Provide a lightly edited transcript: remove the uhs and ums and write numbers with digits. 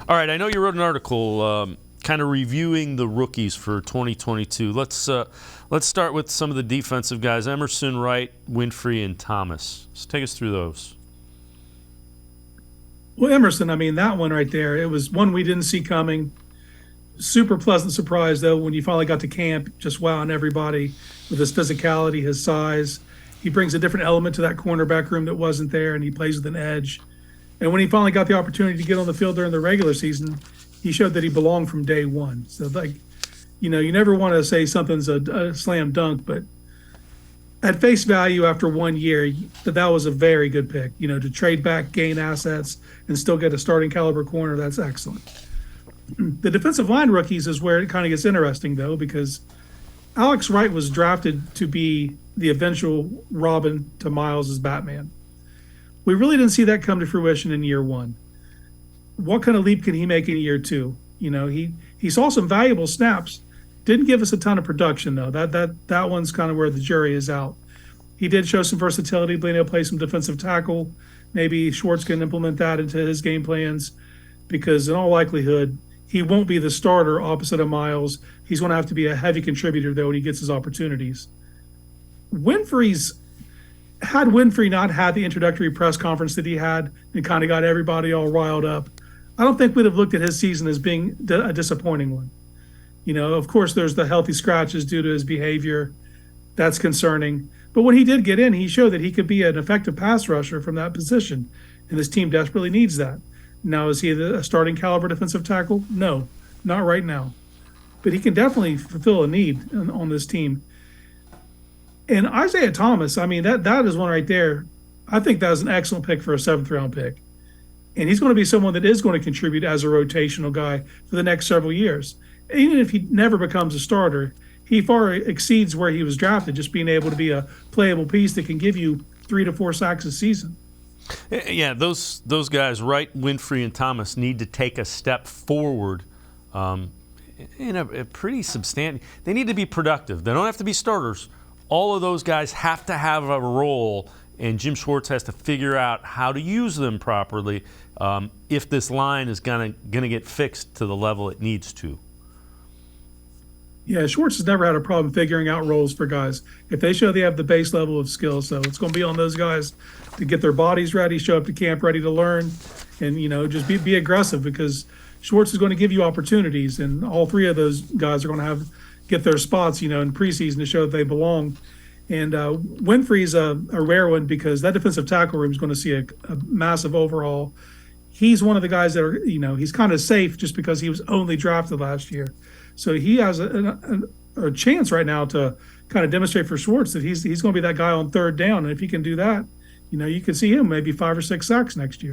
All right, I know you wrote an article kind of reviewing the rookies for 2022. Let's start with some of the defensive guys: Emerson, Wright, Winfrey, and Thomas. Let's take us through those. Well, Emerson, I mean, that one right there, it was one we didn't see coming. Super pleasant surprise, though, when you finally got to camp, just wowing everybody with his physicality, his size. He brings a different element to that cornerback room that wasn't there, and he plays with an edge. And when he finally got the opportunity to get on the field during the regular season, he showed that he belonged from day one. So, you never want to say something's a slam dunk, but at face value after 1 year, that was a very good pick. To trade back, gain assets, and still get a starting caliber corner, that's excellent. The defensive line rookies is where it kind of gets interesting, though, because Alex Wright was drafted to be the eventual Robin to Miles' Batman. We really didn't see that come to fruition in year one. What kind of leap can he make in year two? He saw some valuable snaps. Didn't give us a ton of production, though. That one's kind of where the jury is out. He did show some versatility, being able to play some defensive tackle. Maybe Schwartz can implement that into his game plans, because in all likelihood, he won't be the starter opposite of Miles. He's going to have to be a heavy contributor, though, when he gets his opportunities. Had Winfrey not had the introductory press conference that he had and kind of got everybody all riled up, I don't think we'd have looked at his season as being a disappointing one. Of course, there's the healthy scratches due to his behavior. That's concerning. But when he did get in, he showed that he could be an effective pass rusher from that position, and this team desperately needs that. Now, is he a starting caliber defensive tackle? No, not right now. But he can definitely fulfill a need on this team. And Isaiah Thomas, I mean, that is one right there. I think that was an excellent pick for a 7th-round pick. And he's going to be someone that is going to contribute as a rotational guy for the next several years. Even if he never becomes a starter, he far exceeds where he was drafted, just being able to be a playable piece that can give you 3 to 4 sacks a season. Yeah, those guys, Wright, Winfrey, and Thomas, need to take a step forward in a pretty substantial. They need to be productive. They don't have to be starters. All of those guys have to have a role, and Jim Schwartz has to figure out how to use them properly if this line is gonna get fixed to the level it needs to. Yeah, Schwartz has never had a problem figuring out roles for guys. If they show they have the base level of skill, so it's going to be on those guys to get their bodies ready, show up to camp ready to learn, and just be aggressive, because Schwartz is going to give you opportunities, and all 3 of those guys are going to get their spots, in preseason to show that they belong. And Winfrey's a rare one, because that defensive tackle room is going to see a massive overhaul. He's one of the guys that are, he's kind of safe just because he was only drafted last year. So he has a chance right now to kind of demonstrate for Schwartz that he's going to be that guy on 3rd down. And if he can do that, you can see him maybe 5 or 6 sacks next year.